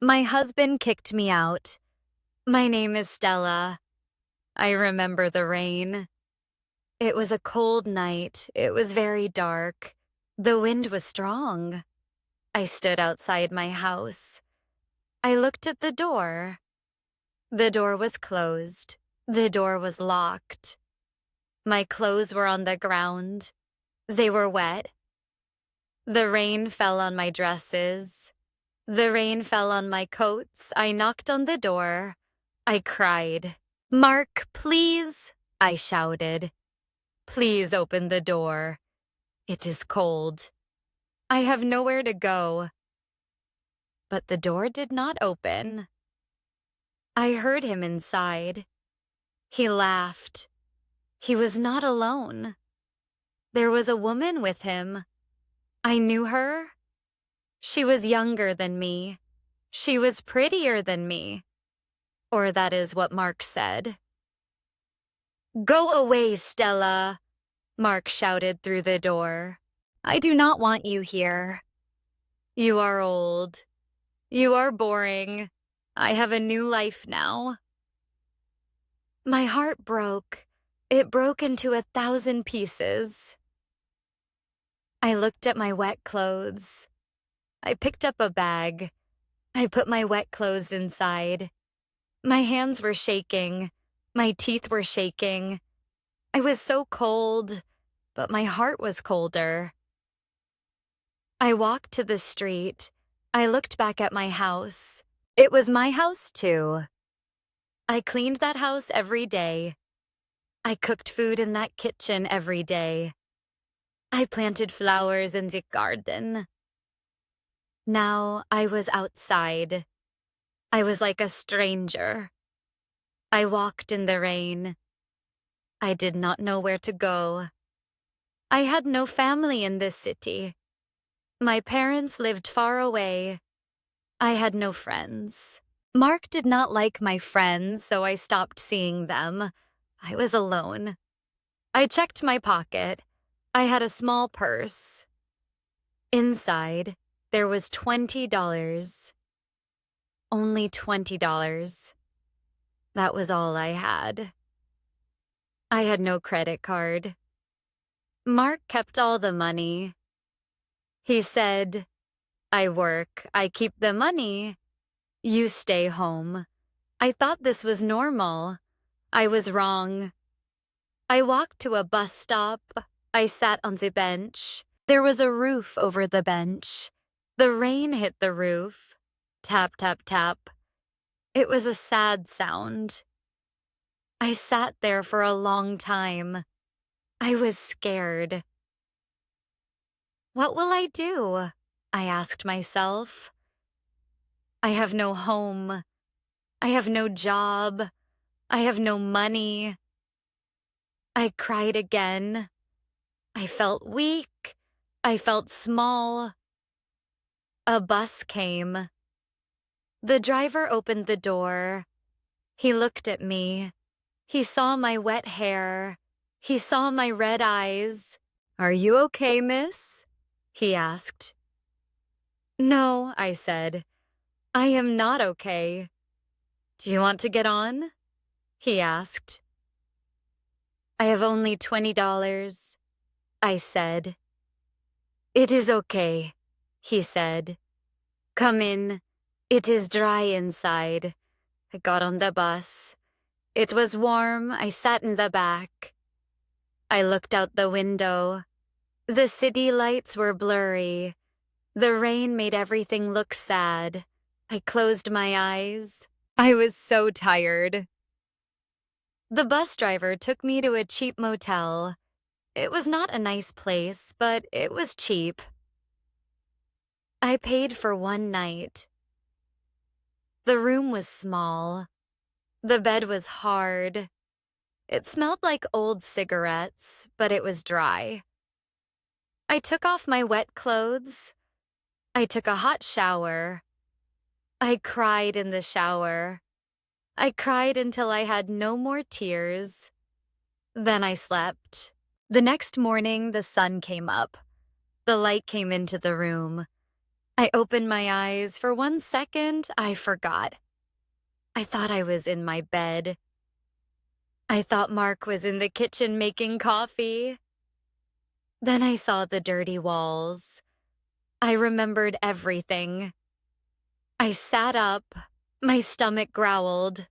My husband kicked me out. My name is Stella. I remember the rain. It was a cold night. It was very dark. The wind was strong. I stood outside my house. I looked at the door. The door was closed. The door was locked. My clothes were on the ground. They were wet. The rain fell on my dresses. The rain fell on my coats. I knocked on the door. I cried. "Mark, please," I shouted. "Please open the door. It is cold. I have nowhere to go." But the door did not open. I heard him inside. He laughed. He was not alone. There was a woman with him. I knew her. She was younger than me. She was prettier than me. Or that is what Mark said. "Go away, Stella," Mark shouted through the door. "I do not want you here. You are old. You are boring. I have a new life now." My heart broke. It broke into 1,000 pieces. I looked at my wet clothes. I picked up a bag. I put my wet clothes inside. My hands were shaking. My teeth were shaking. I was so cold, but my heart was colder. I walked to the street. I looked back at my house. It was my house too. I cleaned that house every day. I cooked food in that kitchen every day. I planted flowers in the garden. Now I was outside. I was like a stranger. I walked in the rain. I did not know where to go. I had no family in this city. My parents lived far away. I had no friends. Mark did not like my friends, so I stopped seeing them. I was alone. I checked my pocket. I had a small purse. Inside, there was $20. Only $20. That was all I had. I had no credit card. Mark kept all the money. He said, "I work, I keep the money. You stay home." I thought this was normal. I was wrong. I walked to a bus stop. I sat on the bench. There was a roof over the bench. The rain hit the roof. Tap, tap, tap. It was a sad sound. I sat there for a long time. I was scared. What will I do? I asked myself. I have no home. I have no job. I have no money. I cried again. I felt weak. I felt small. A bus came. The driver opened the door. He looked at me. He saw my wet hair. He saw my red eyes. "Are you okay, miss?" he asked. "No," I said. "I am not okay." "Do you want to get on?" he asked. "I have only $20, I said. "It is okay," he said. "Come in. It is dry inside." I got on the bus. It was warm. I sat in the back. I looked out the window. The city lights were blurry. The rain made everything look sad. I closed my eyes. I was so tired. The bus driver took me to a cheap motel. It was not a nice place, but it was cheap. I paid for one night. The room was small. The bed was hard. It smelled like old cigarettes, but it was dry. I took off my wet clothes. I took a hot shower. I cried in the shower. I cried until I had no more tears. Then I slept. The next morning, the sun came up. The light came into the room. I opened my eyes. For 1 second, I forgot. I thought I was in my bed. I thought Mark was in the kitchen making coffee. Then I saw the dirty walls. I remembered everything. I sat up. My stomach growled.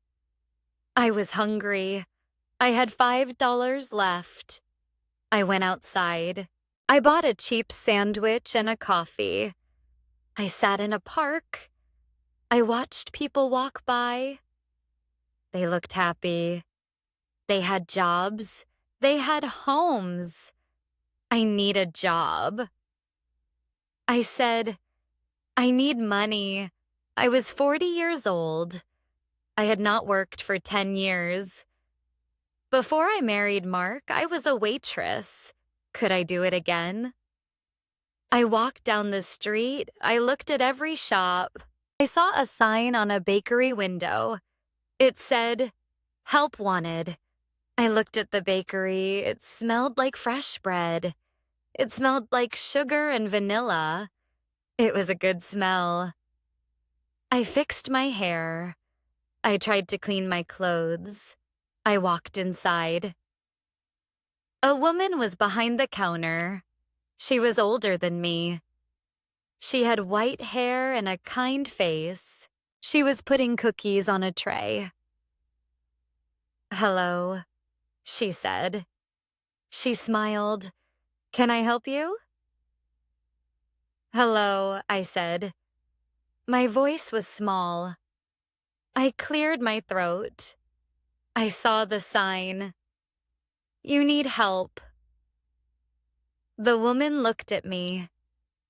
I was hungry. I had $5 left. I went outside. I bought a cheap sandwich and a coffee. I sat in a park. I watched people walk by. They looked happy. They had jobs. They had homes. I need a job. I said, I need money. I was 40 years old. I had not worked for 10 years. Before I married Mark, I was a waitress. Could I do it again? I walked down the street. I looked at every shop. I saw a sign on a bakery window. It said, "Help wanted." I looked at the bakery. It smelled like fresh bread. It smelled like sugar and vanilla. It was a good smell. I fixed my hair. I tried to clean my clothes. I walked inside. A woman was behind the counter. She was older than me. She had white hair and a kind face. She was putting cookies on a tray. "Hello," she said. She smiled. "Can I help you?" "Hello," I said. My voice was small. I cleared my throat. I saw the sign. "You need help." The woman looked at me.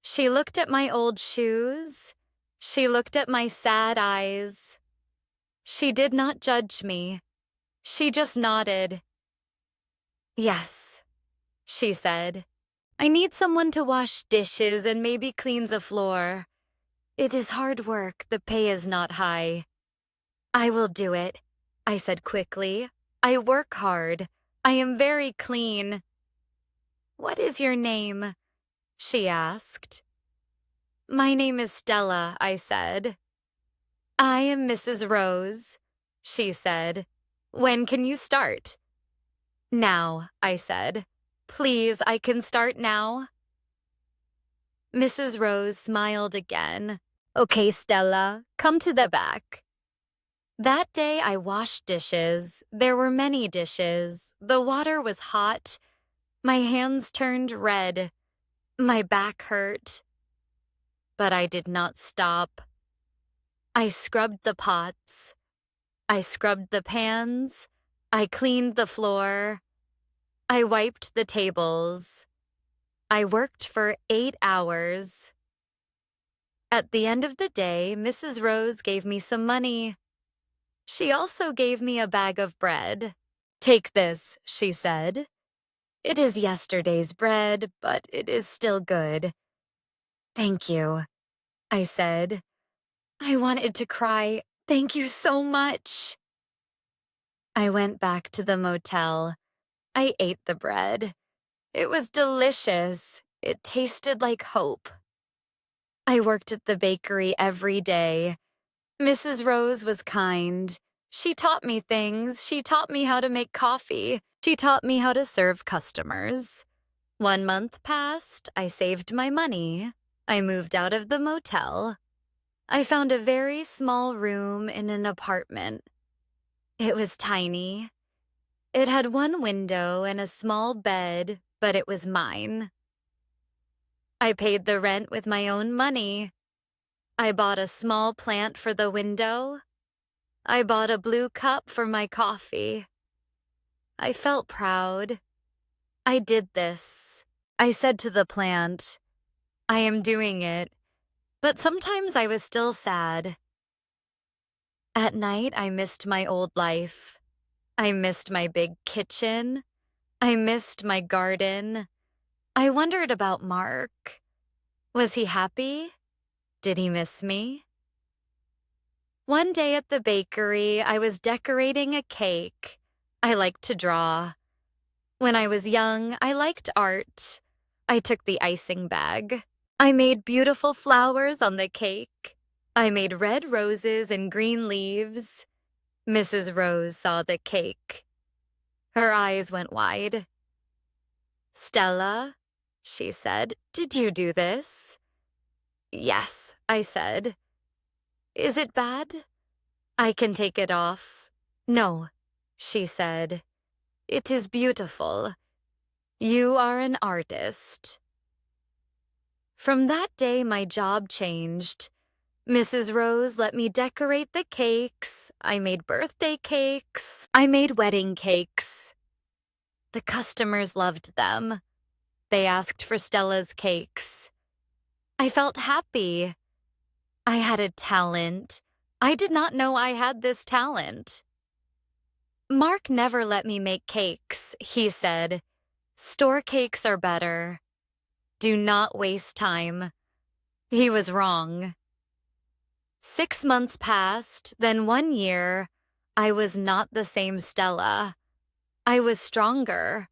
She looked at my old shoes. She looked at my sad eyes. She did not judge me. She just nodded. "Yes," she said. "I need someone to wash dishes and maybe cleans a floor. It is hard work. The pay is not high." "I will do it," I said quickly. "I work hard. I am very clean." "What is your name?" she asked. "My name is Stella," I said. "I am Mrs. Rose," she said. "When can you start?" "Now," I said. "Please, I can start now." Mrs. Rose smiled again. "Okay, Stella, come to the back." That day I washed dishes. There were many dishes. The water was hot. My hands turned red. My back hurt. But I did not stop. I scrubbed the pots. I scrubbed the pans. I cleaned the floor. I wiped the tables. I worked for 8 hours. At the end of the day, Mrs. Rose gave me some money. She also gave me a bag of bread. "Take this," she said. "It is yesterday's bread, but it is still good." "Thank you," I said. I wanted to cry. "Thank you so much." I went back to the motel. I ate the bread. It was delicious. It tasted like hope. I worked at the bakery every day. Mrs. Rose was kind. She taught me things. She taught me how to make coffee. She taught me how to serve customers. 1 month passed. I saved my money. I moved out of the motel. I found a very small room in an apartment. It was tiny. It had one window and a small bed, but it was mine. I paid the rent with my own money. I bought a small plant for the window. I bought a blue cup for my coffee. I felt proud. I did this. I said to the plant, "I am doing it." But sometimes I was still sad. At night, I missed my old life. I missed my big kitchen. I missed my garden. I wondered about Mark. Was he happy? Did he miss me? One day at the bakery, I was decorating a cake. I liked to draw. When I was young, I liked art. I took the icing bag. I made beautiful flowers on the cake. I made red roses and green leaves. Mrs. Rose saw the cake. Her eyes went wide. Stella, she said, did you do this? Yes, I said. Is it bad? I can take it off. No, she said. It is beautiful. You are an artist. From that day, my job changed. Mrs. Rose let me decorate the cakes. I made birthday cakes. I made wedding cakes. The customers loved them. They asked for Stella's cakes. I felt happy. I had a talent. I did not know I had this talent. Mark never let me make cakes, he said. Store cakes are better. Do not waste time. He was wrong. 6 months passed, then 1 year. I was not the same Stella. I was stronger.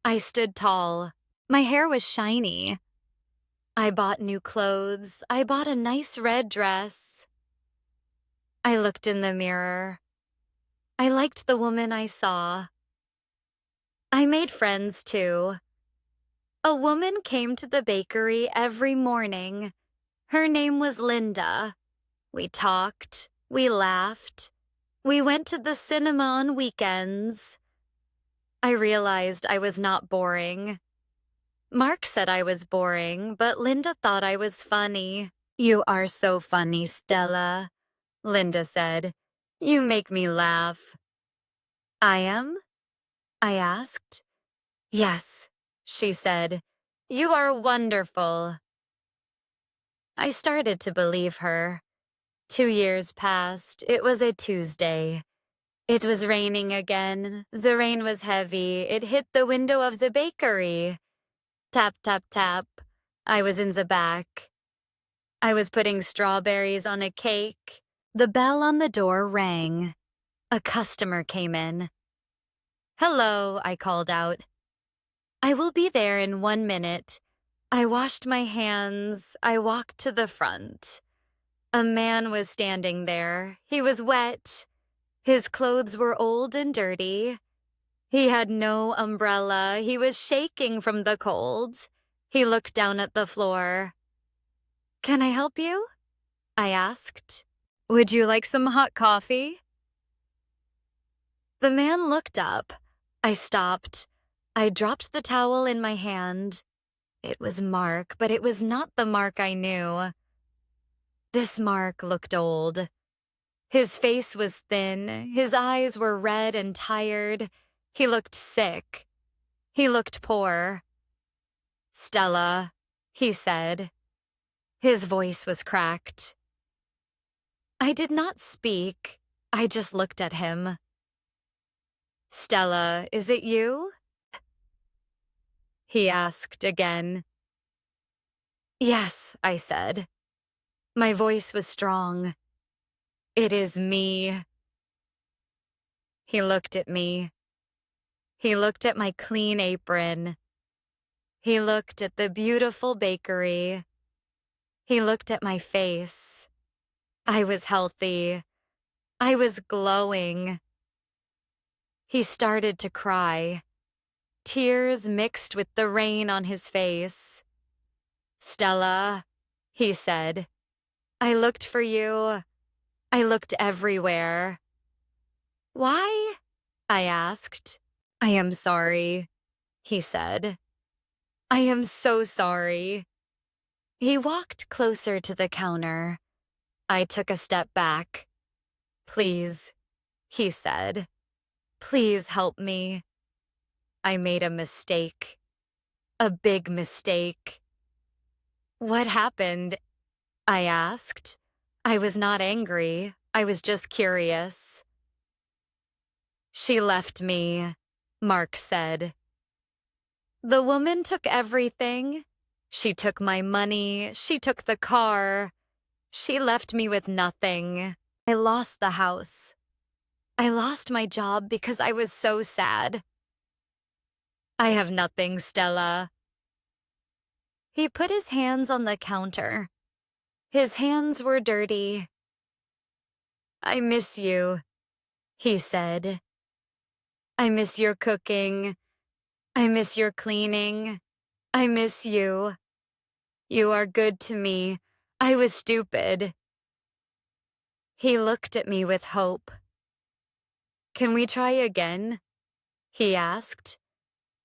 I stood tall. My hair was shiny. I bought new clothes. I bought a nice red dress. I looked in the mirror. I liked the woman I saw. I made friends too. A woman came to the bakery every morning. Her name was Linda. We talked. We laughed. We went to the cinema on weekends. I realized I was not boring. Mark said I was boring, but Linda thought I was funny. You are so funny, Stella, Linda said. You make me laugh. I am? I asked. Yes, she said. You are wonderful. I started to believe her. 2 years passed. It was a Tuesday. It was raining again. The rain was heavy. It hit the window of the bakery. Tap, tap, tap. I was in the back. I was putting strawberries on a cake. The bell on the door rang. A customer came in. Hello, I called out. I will be there in 1 minute. I washed my hands. I walked to the front. A man was standing there. He was wet. His clothes were old and dirty. He had no umbrella. He was shaking from the cold. He looked down at the floor. Can I help you? I asked. Would you like some hot coffee? The man looked up. I stopped. I dropped the towel in my hand. It was Mark, but it was not the Mark I knew. This Mark looked old. His face was thin. His eyes were red and tired. He looked sick. He looked poor. Stella, he said. His voice was cracked. I did not speak. I just looked at him. Stella, is it you? He asked again. Yes, I said. My voice was strong. It is me. He looked at me. He looked at my clean apron. He looked at the beautiful bakery. He looked at my face. I was healthy. I was glowing. He started to cry. Tears mixed with the rain on his face. Stella, he said, I looked for you. I looked everywhere. Why? I asked. I am sorry, he said. I am so sorry. He walked closer to the counter. I took a step back. Please, he said. Please help me. I made a mistake. A big mistake. What happened? I asked. I was not angry. I was just curious. She left me, Mark said. The woman took everything. She took my money. She took the car. She left me with nothing. I lost the house. I lost my job because I was so sad. I have nothing, Stella. He put his hands on the counter. His hands were dirty. "I miss you," he said. "I miss your cooking. I miss your cleaning. I miss you. You are good to me. I was stupid." He looked at me with hope. "Can we try again?" he asked.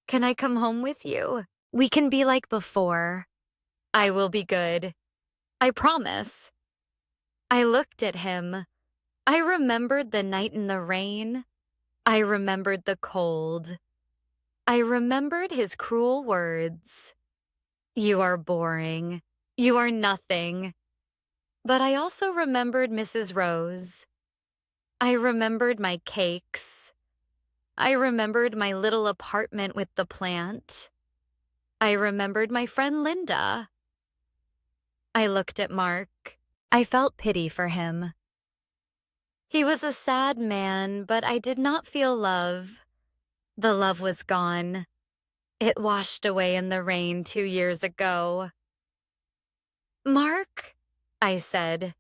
"Can I come home with you? We can be like before. I will be good. I promise." I looked at him. I remembered the night in the rain. I remembered the cold. I remembered his cruel words. "You are boring. You are nothing." But I also remembered Mrs. Rose. I remembered my cakes. I remembered my little apartment with the plant. I remembered my friend Linda. I looked at Mark. I felt pity for him. He was a sad man, but I did not feel love. The love was gone. It washed away in the rain 2 years ago. "Mark?" I said.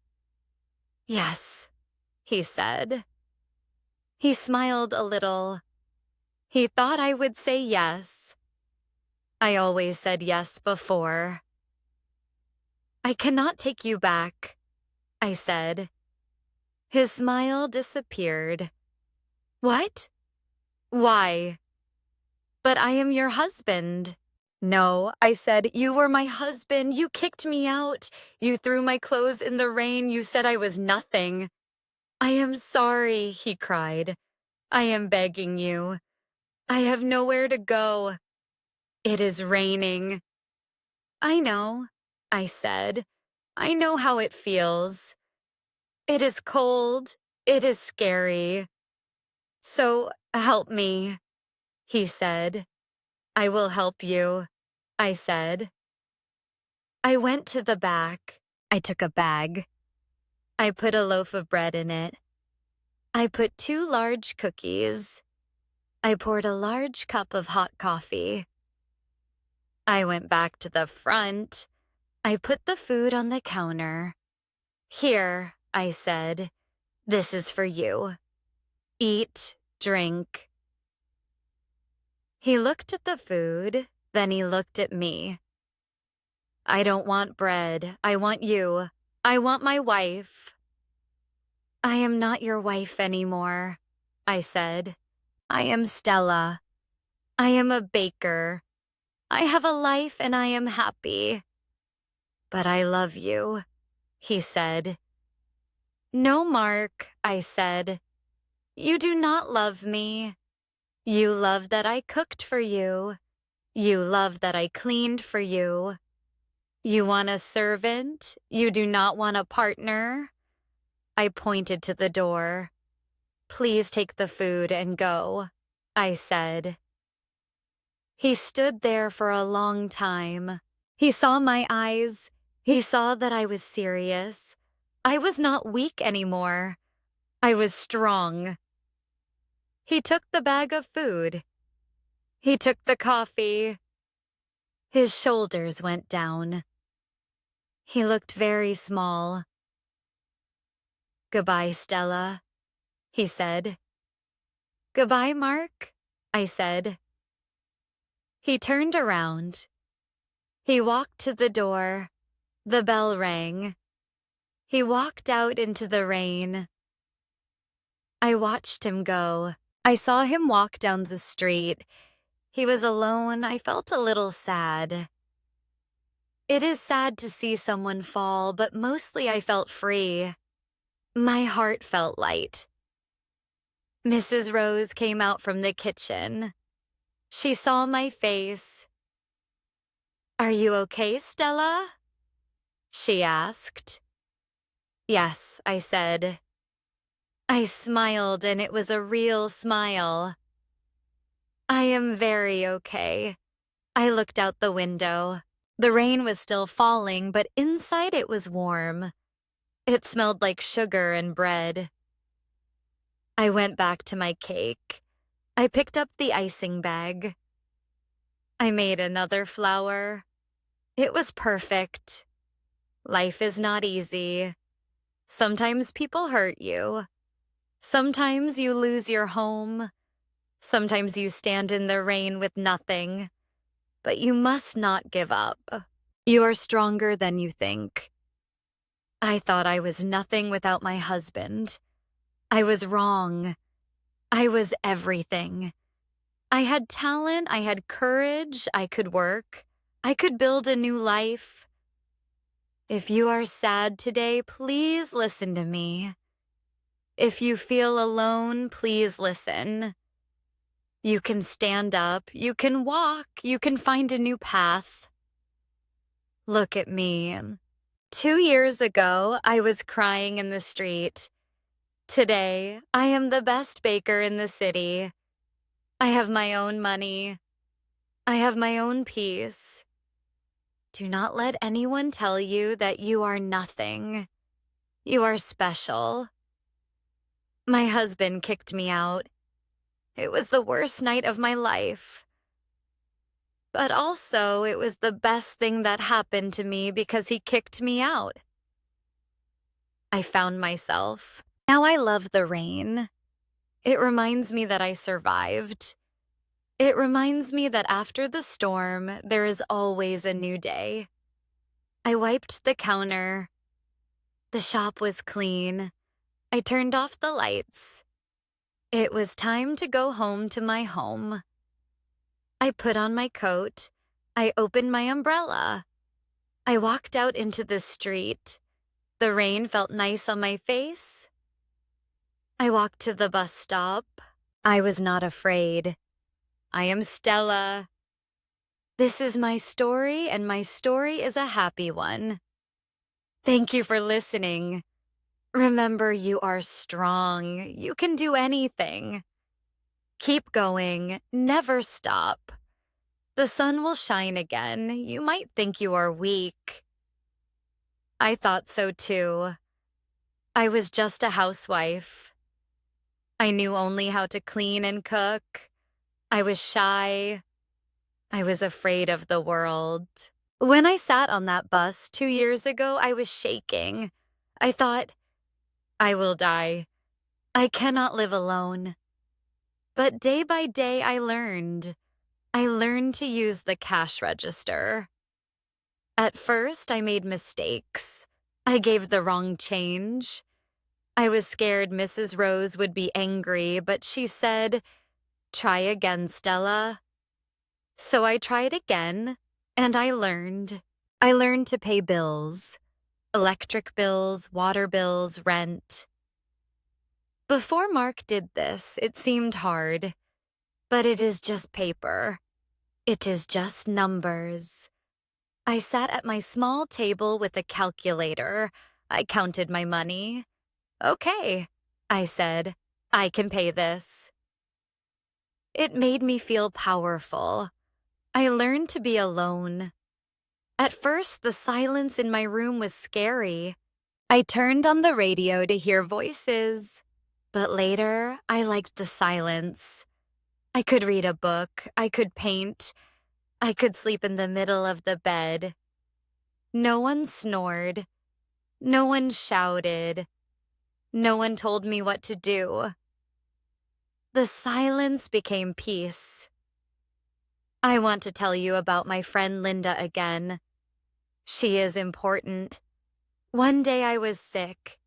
"Yes," he said. He smiled a little. He thought I would say yes. I always said yes before. "I cannot take you back," I said. His smile disappeared. "What? Why?" "But I am your husband." "No," I said, "you were my husband. You kicked me out. You threw my clothes in the rain. You said I was nothing." "I am sorry," he cried. "I am begging you. I have nowhere to go. It is raining." "I know," I said. "I know how it feels. It is cold. It is scary. So help me," he said. "I will help you," I said. I went to the back. I took a bag. I put a loaf of bread in it. I put 2 large cookies. I poured a large cup of hot coffee. I went back to the front. I put the food on the counter. "Here," I said. "This is for you. Eat, drink." He looked at the food, then he looked at me. "I don't want bread. I want you. I want my wife." "I am not your wife anymore," I said. "I am Stella. I am a baker. I have a life and I am happy." "But I love you," he said. "No, Mark," I said. "You do not love me. You love that I cooked for you. You love that I cleaned for you. You want a servant. You do not want a partner." I pointed to the door. "Please take the food and go," I said. He stood there for a long time. He saw my eyes. He saw that I was serious. I was not weak anymore. I was strong. He took the bag of food. He took the coffee. His shoulders went down. He looked very small. "Goodbye, Stella," he said. "Goodbye, Mark," I said. He turned around. He walked to the door. The bell rang. He walked out into the rain. I watched him go. I saw him walk down the street. He was alone. I felt a little sad. It is sad to see someone fall, but mostly I felt free. My heart felt light. Mrs. Rose came out from the kitchen. She saw my face. "Are you okay, Stella?" she asked. "Yes," I said. I smiled, and it was a real smile. "I am very okay." I looked out the window. The rain was still falling, but inside it was warm. It smelled like sugar and bread. I went back to my cake. I picked up the icing bag. I made another flower. It was perfect. Life is not easy. Sometimes people hurt you. Sometimes you lose your home. Sometimes you stand in the rain with nothing. But you must not give up. You are stronger than you think. I thought I was nothing without my husband. I was wrong. I was everything. I had talent, I had courage, I could work. I could build a new life. If you are sad today, please listen to me. If you feel alone, please listen. You can stand up, you can walk, you can find a new path. Look at me. 2 years ago, I was crying in the street. Today, I am the best baker in the city. I have my own money. I have my own peace. Do not let anyone tell you that you are nothing. You are special. My husband kicked me out. It was the worst night of my life. But also, it was the best thing that happened to me because he kicked me out. I found myself. Now I love the rain. It reminds me that I survived. It reminds me that after the storm, there is always a new day. I wiped the counter. The shop was clean. I turned off the lights. It was time to go home to my home. I put on my coat. I opened my umbrella. I walked out into the street. The rain felt nice on my face. I walked to the bus stop. I was not afraid. I am Stella. This is my story, and my story is a happy one. Thank you for listening. Remember, you are strong. You can do anything. Keep going. Never stop. The sun will shine again. You might think you are weak. I thought so too. I was just a housewife. I knew only how to clean and cook. I was shy. I was afraid of the world. When I sat on that bus 2 years ago, I was shaking. I thought, I will die. I cannot live alone. But day by day, I learned. I learned to use the cash register. At first, I made mistakes. I gave the wrong change. I was scared Mrs. Rose would be angry, but she said, "Try again, Stella." So I tried again, and I learned. I learned to pay bills. Electric bills, water bills, rent. Before Mark did this, it seemed hard. But it is just paper. It is just numbers. I sat at my small table with a calculator. I counted my money. Okay, I said, I can pay this. It made me feel powerful. I learned to be alone. At first, the silence in my room was scary. I turned on the radio to hear voices. But later, I liked the silence. I could read a book. I could paint. I could sleep in the middle of the bed. No one snored. No one shouted. No one told me what to do. The silence became peace. I want to tell you about my friend Linda again. She is important. One day I was sick.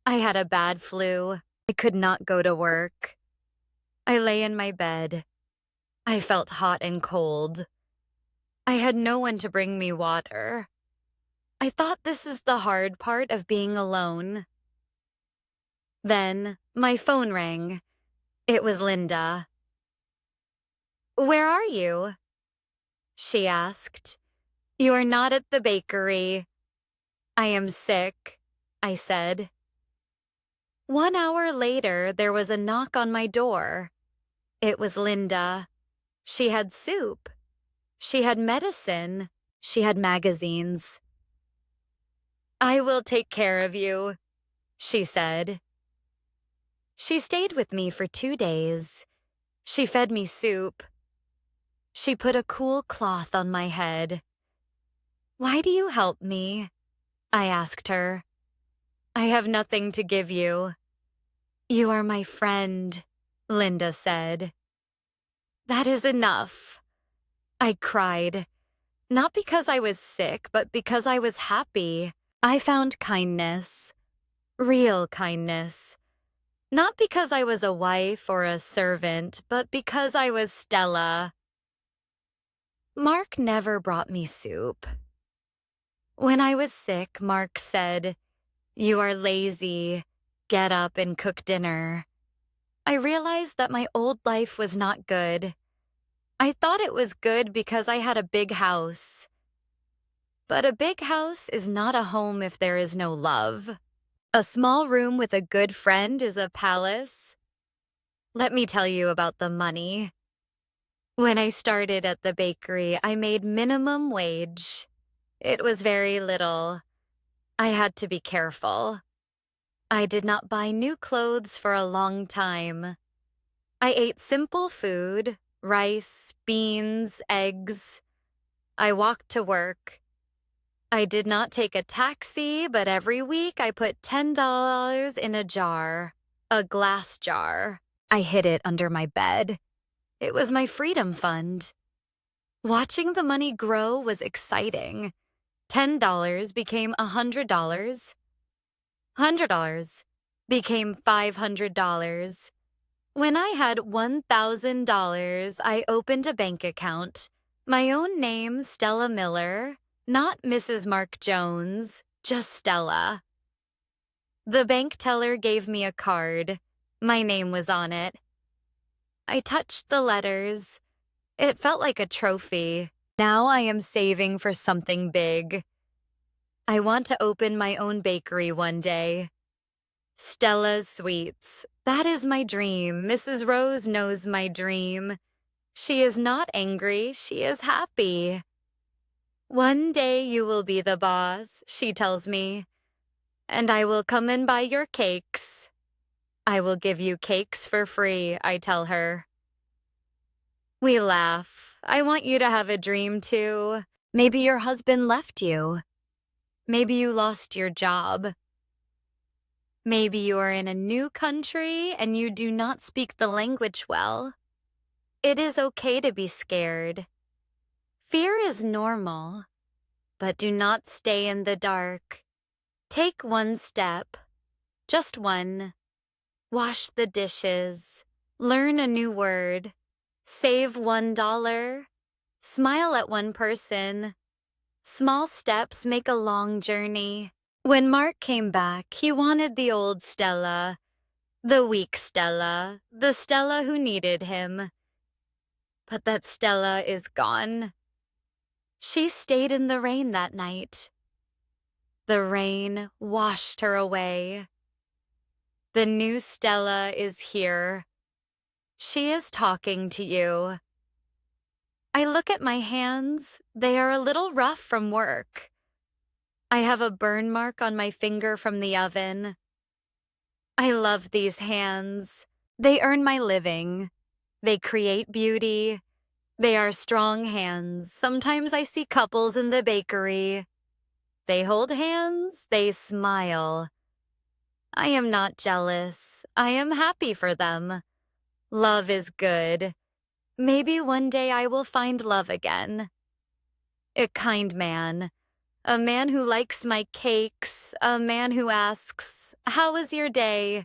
I had a bad flu. I could not go to work. I lay in my bed. I felt hot and cold. I had no one to bring me water. I thought this is the hard part of being alone. Then my phone rang. It was Linda. "Where are you?" she asked. "You are not at the bakery." "I am sick," I said. 1 hour later, there was a knock on my door. It was Linda. She had soup. She had medicine. She had magazines. "I will take care of you," she said. She stayed with me for 2 days. She fed me soup. She put a cool cloth on my head. Why do you help me? I asked her. I have nothing to give you. You are my friend, Linda said. That is enough. I cried, not because I was sick, but because I was happy. I found kindness, real kindness. Not because I was a wife or a servant, but because I was Stella. Mark never brought me soup. When I was sick, Mark said, "You are lazy. Get up and cook dinner." I realized that my old life was not good. I thought it was good because I had a big house. But a big house is not a home if there is no love. A small room with a good friend is a palace. Let me tell you about the money. When I started at the bakery, I made minimum wage. It was very little. I had to be careful. I did not buy new clothes for a long time. I ate simple food, rice, beans, eggs. I walked to work. I did not take a taxi, but every week I put $10 in a jar, a glass jar. I hid it under my bed. It was my freedom fund. Watching the money grow was exciting. $10 became $100. $100 became $500. When I had $1,000, I opened a bank account. My own name, Stella Miller, not Mrs. Mark Jones, just Stella. The bank teller gave me a card. My name was on it. I touched the letters. It felt like a trophy. Now I am saving for something big. I want to open my own bakery one day. Stella's Sweets. That is my dream. Mrs. Rose knows my dream. She is not angry. She is happy. One day you will be the boss, she tells me, and I will come and buy your cakes. I will give you cakes for free, I tell her. We laugh. I want you to have a dream too. Maybe your husband left you. Maybe you lost your job. Maybe you are in a new country and you do not speak the language well. It is okay to be scared. Fear is normal, but do not stay in the dark. Take one step, just one. Wash the dishes, learn a new word, save $1, smile at one person. Small steps make a long journey. When Mark came back, he wanted the old Stella, the weak Stella, the Stella who needed him. But that Stella is gone. She stayed in the rain that night. The rain washed her away. The new Stella is here. She is talking to you. I look at my hands. They are a little rough from work. I have a burn mark on my finger from the oven. I love these hands. They earn my living. They create beauty. They are strong hands. Sometimes I see couples in the bakery. They hold hands. They smile. I am not jealous. I am happy for them. Love is good. Maybe one day I will find love again. A kind man. A man who likes my cakes. A man who asks, "How was your day?"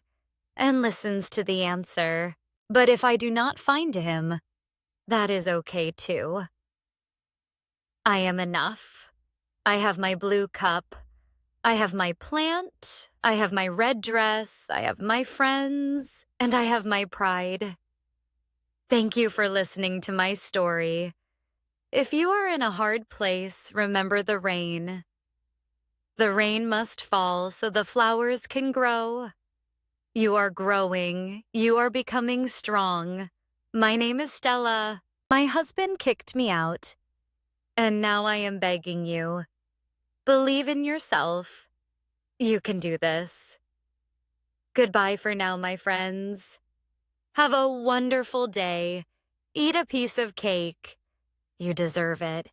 and listens to the answer. But if I do not find him, that is okay too. I am enough. I have my blue cup. I have my plant. I have my red dress. I have my friends. And I have my pride. Thank you for listening to my story. If you are in a hard place, remember the rain. The rain must fall so the flowers can grow. You are growing. You are becoming strong. My name is Stella. My husband kicked me out. And now I am begging you. Believe in yourself. You can do this. Goodbye for now, my friends. Have a wonderful day. Eat a piece of cake. You deserve it.